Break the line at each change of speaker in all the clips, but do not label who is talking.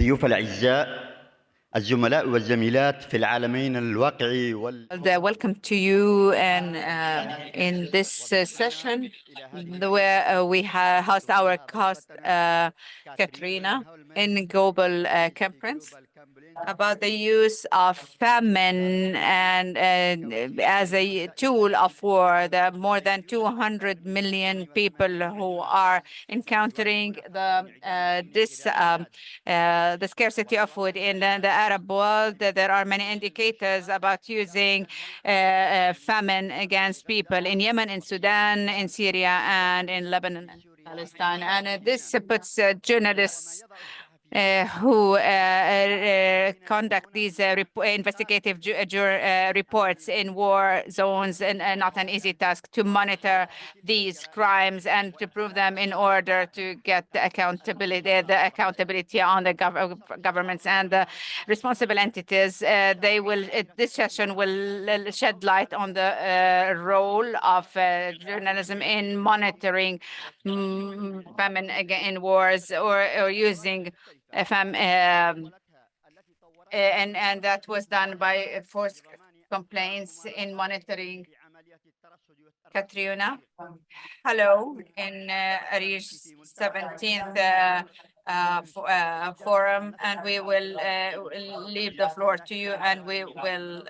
الضيوف الأعزاء الزملاء والزميلات في العالمين الواقعي
Welcome to you and in this session where we host our host Katrina in global conference about the use of famine and as a tool of war. There are more than 200 million people who are encountering the scarcity of food in the Arab world. There are many indicators about using famine against people in Yemen, in Sudan, in Syria, and in Lebanon and Palestine. And this puts journalists who conduct these investigative reports in war zones, and not an easy task to monitor these crimes and to prove them in order to get the accountability on the governments and the responsible entities. This session will shed light on the role of journalism in monitoring famine in wars or using and that was done by forced complaints in monitoring. Katrina, hello, in ARIJ 17th forum, and we will leave the floor to you, and we will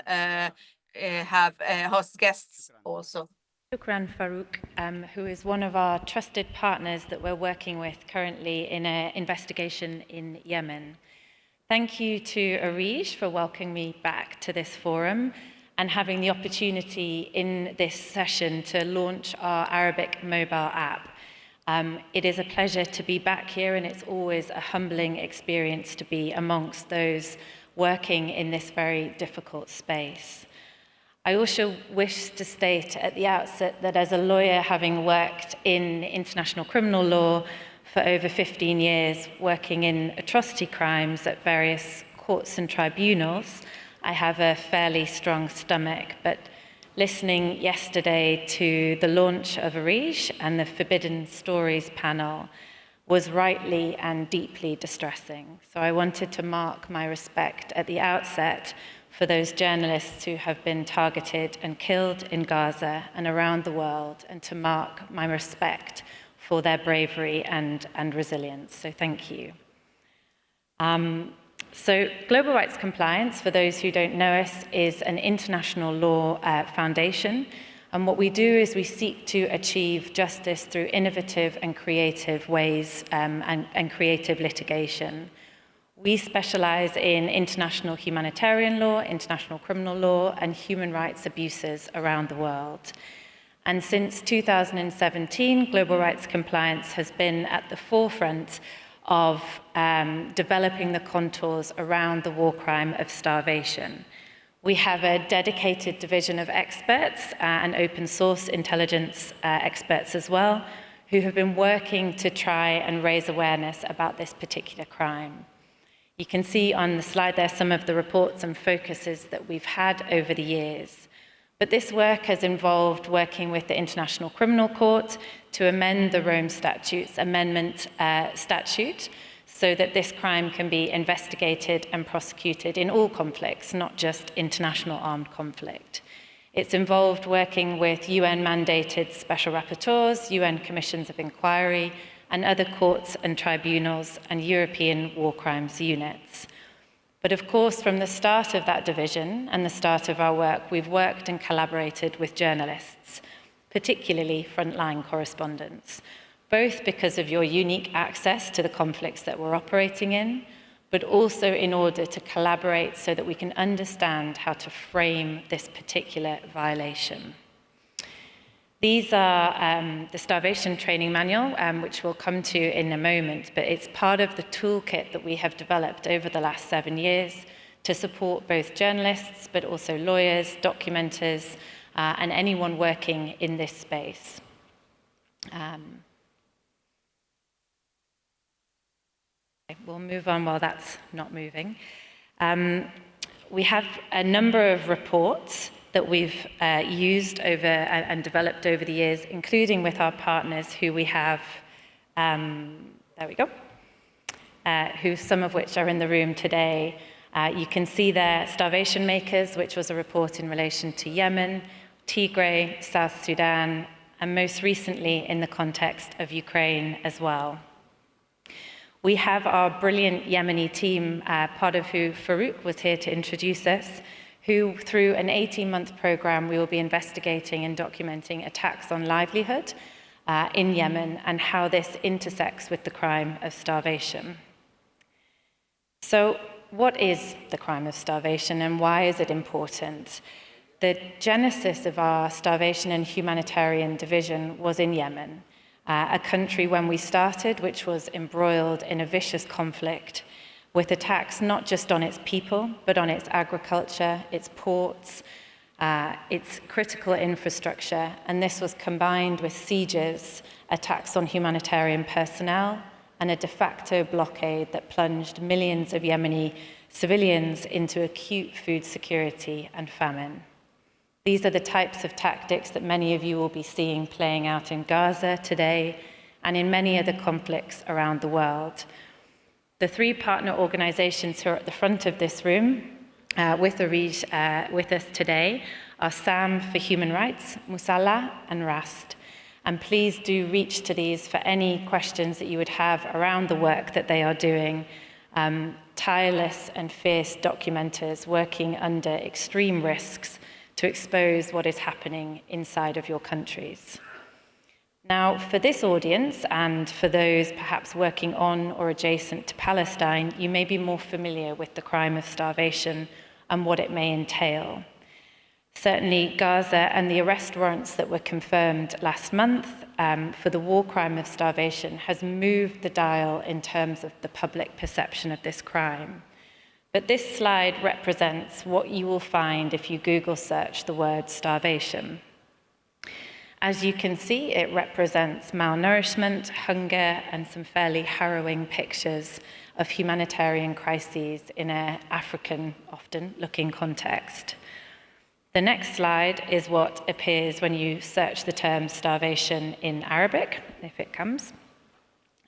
have host guests also.
Shukran Farouk, who is one of our trusted partners that we're working with currently in an investigation in Yemen. Thank you to ARIJ for welcoming me back to this forum and having the opportunity in this session to launch our Arabic mobile app. It is a pleasure to be back here, and it's always a humbling experience to be amongst those working in this very difficult space. I also wish to state at the outset that as a lawyer, having worked in international criminal law for over 15 years, working in atrocity crimes at various courts and tribunals, I have a fairly strong stomach. But listening yesterday to the launch of ARIJ and the Forbidden Stories panel was rightly and deeply distressing. So I wanted to mark my respect at the outset for those journalists who have been targeted and killed in Gaza and around the world, and to mark my respect for their bravery and resilience. So thank you. So global rights compliance, for those who don't know us, is an international law foundation. And what we do is we seek to achieve justice through innovative and creative ways and creative litigation. We specialize in international humanitarian law, international criminal law, and human rights abuses around the world. And since 2017, global rights compliance has been at the forefront of developing the contours around the war crime of starvation. We have a dedicated division of experts and open source intelligence experts as well, who have been working to try and raise awareness about this particular crime. You can see on the slide there some of the reports and focuses that we've had over the years. But this work has involved working with the International Criminal Court to amend the Rome Statute's amendment statute so that this crime can be investigated and prosecuted in all conflicts, not just international armed conflict. It's involved working with UN-mandated special rapporteurs, UN commissions of inquiry, and other courts and tribunals and European war crimes units. But of course, from the start of that division and the start of our work, we've worked and collaborated with journalists, particularly frontline correspondents, both because of your unique access to the conflicts that we're operating in, but also in order to collaborate so that we can understand how to frame this particular violation. These are the Starvation training manual, which we'll come to in a moment, but it's part of the toolkit that we have developed over the last 7 years to support both journalists, but also lawyers, documenters, and anyone working in this space. We'll move on while that's not moving. We have a number of reports that we've used over and developed over the years, including with our partners who we have, there we go. some of which are in the room today. You can see there Starvation Makers, which was a report in relation to Yemen, Tigray, South Sudan, and most recently in the context of Ukraine as well. We have our brilliant Yemeni team, part of who Farouk was here to introduce us, who through an 18-month program we will be investigating and documenting attacks on livelihood in Yemen and how this intersects with the crime of starvation. So what is the crime of starvation and why is it important? The genesis of our Starvation and Humanitarian Division was in Yemen, a country when we started which was embroiled in a vicious conflict with attacks not just on its people, but on its agriculture, its ports, its critical infrastructure, and this was combined with sieges, attacks on humanitarian personnel, and a de facto blockade that plunged millions of Yemeni civilians into acute food security and famine. These are the types of tactics that many of you will be seeing playing out in Gaza today and in many other conflicts around the world. The three partner organizations who are at the front of this room with ARIJ with us today are SAM for Human Rights, Musalla, and RAST. And please do reach to these for any questions that you would have around the work that they are doing. Tireless and fierce documenters working under extreme risks to expose what is happening inside of your countries. Now, for this audience, and for those perhaps working on or adjacent to Palestine, you may be more familiar with the crime of starvation and what it may entail. Certainly, Gaza and the arrest warrants that were confirmed last month for the war crime of starvation has moved the dial in terms of the public perception of this crime. But this slide represents what you will find if you Google search the word starvation. As you can see, it represents malnourishment, hunger, and some fairly harrowing pictures of humanitarian crises in an African, often-looking context. The next slide is what appears when you search the term starvation in Arabic, if it comes.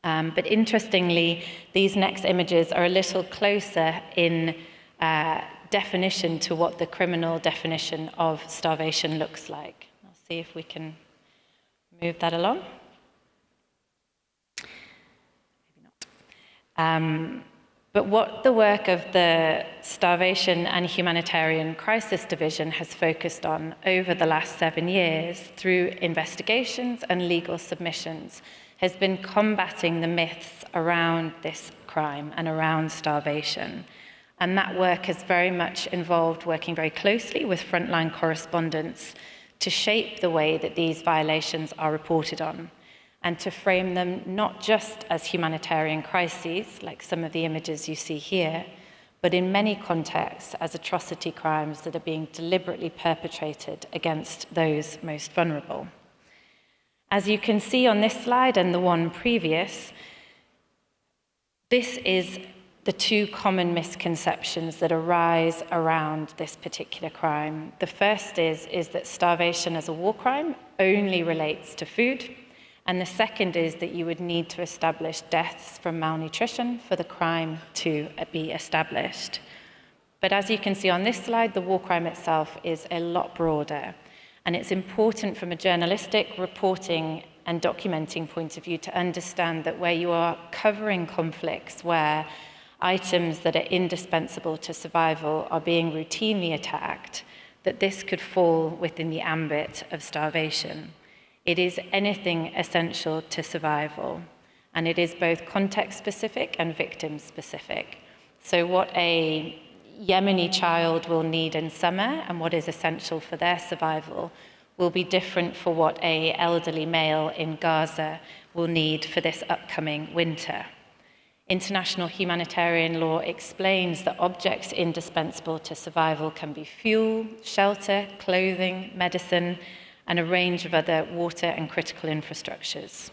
But interestingly, these next images are a little closer in definition to what the criminal definition of starvation looks like. I'll see if we can move that along. Maybe not. But what the work of the Starvation and Humanitarian Crisis Division has focused on over the last 7 years through investigations and legal submissions has been combating the myths around this crime and around starvation. And that work has very much involved working very closely with frontline correspondents to shape the way that these violations are reported on, and to frame them not just as humanitarian crises, like some of the images you see here, but in many contexts as atrocity crimes that are being deliberately perpetrated against those most vulnerable. As you can see on this slide and the one previous, this is the two common misconceptions that arise around this particular crime. The first is that starvation as a war crime only relates to food. And the second is that you would need to establish deaths from malnutrition for the crime to be established. But as you can see on this slide, the war crime itself is a lot broader. And it's important from a journalistic reporting and documenting point of view to understand that where you are covering conflicts where items that are indispensable to survival are being routinely attacked, that this could fall within the ambit of starvation. It is anything essential to survival, and it is both context-specific and victim-specific. So what a Yemeni child will need in summer and what is essential for their survival will be different for what an elderly male in Gaza will need for this upcoming winter. International humanitarian law explains that objects indispensable to survival can be fuel, shelter, clothing, medicine, and a range of other water and critical infrastructures.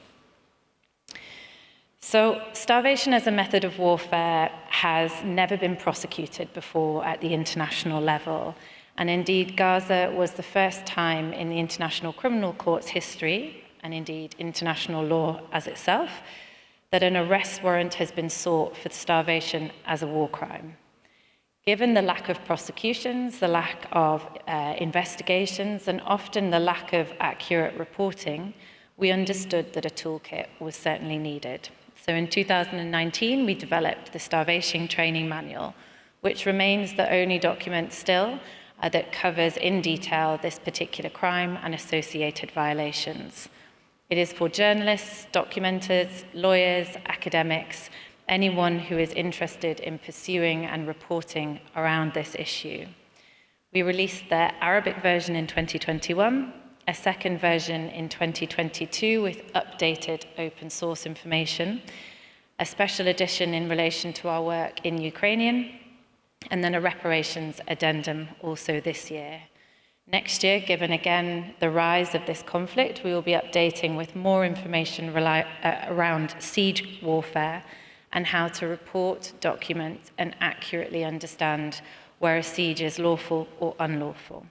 So starvation as a method of warfare has never been prosecuted before at the international level. And indeed, Gaza was the first time in the International Criminal Court's history, and indeed international law as itself, that an arrest warrant has been sought for starvation as a war crime. Given the lack of prosecutions, the lack of investigations, and often the lack of accurate reporting, we understood that a toolkit was certainly needed. So in 2019, we developed the Starvation Training Manual, which remains the only document still that covers in detail this particular crime and associated violations. It is for journalists, documenters, lawyers, academics, anyone who is interested in pursuing and reporting around this issue. We released the Arabic version in 2021, a second version in 2022 with updated open source information, a special edition in relation to our work in Ukrainian, and then a reparations addendum also this year. Next year, given again the rise of this conflict, we will be updating with more information around siege warfare and how to report, document, and accurately understand where a siege is lawful or unlawful.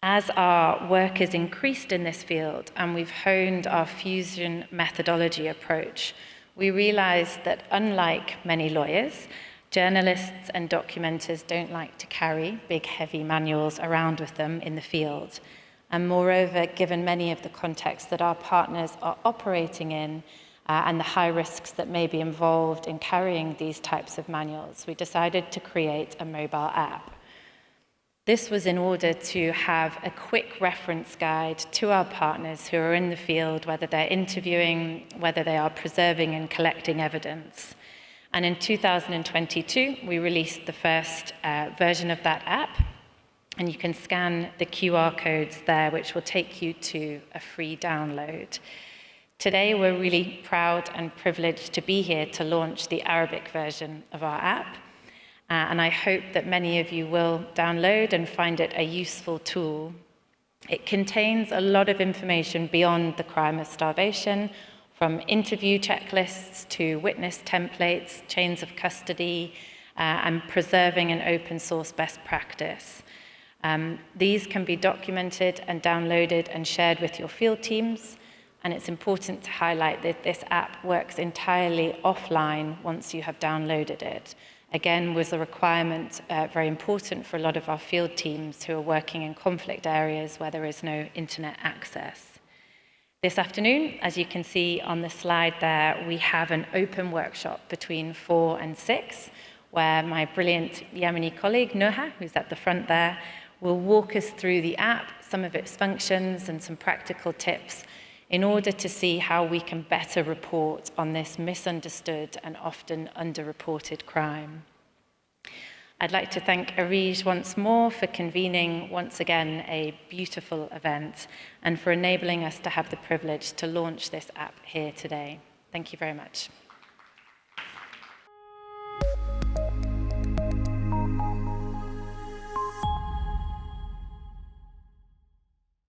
As our work has increased in this field and we've honed our fusion methodology approach, we realized that unlike many lawyers, journalists and documenters don't like to carry big, heavy manuals around with them in the field. And moreover, given many of the contexts that our partners are operating in and the high risks that may be involved in carrying these types of manuals, we decided to create a mobile app. This was in order to have a quick reference guide to our partners who are in the field, whether they're interviewing, whether they are preserving and collecting evidence. And in 2022, we released the first version of that app, and you can scan the QR codes there, which will take you to a free download. Today, we're really proud and privileged to be here to launch the Arabic version of our app. And I hope that many of you will download and find it a useful tool. It contains a lot of information beyond the crime of starvation, from interview checklists to witness templates, chains of custody, and preserving an open source best practice. These can be documented and downloaded and shared with your field teams. And it's important to highlight that this app works entirely offline once you have downloaded it. Again, was a requirement very important for a lot of our field teams who are working in conflict areas where there is no internet access. This afternoon, as you can see on the slide there, we have an open workshop between 4 and 6, where my brilliant Yemeni colleague, Noha, who's at the front there, will walk us through the app, some of its functions and some practical tips in order to see how we can better report on this misunderstood and often underreported crime. I'd like to thank ARIJ once more for convening once again a beautiful event and for enabling us to have the privilege to launch this app here today. Thank you very much.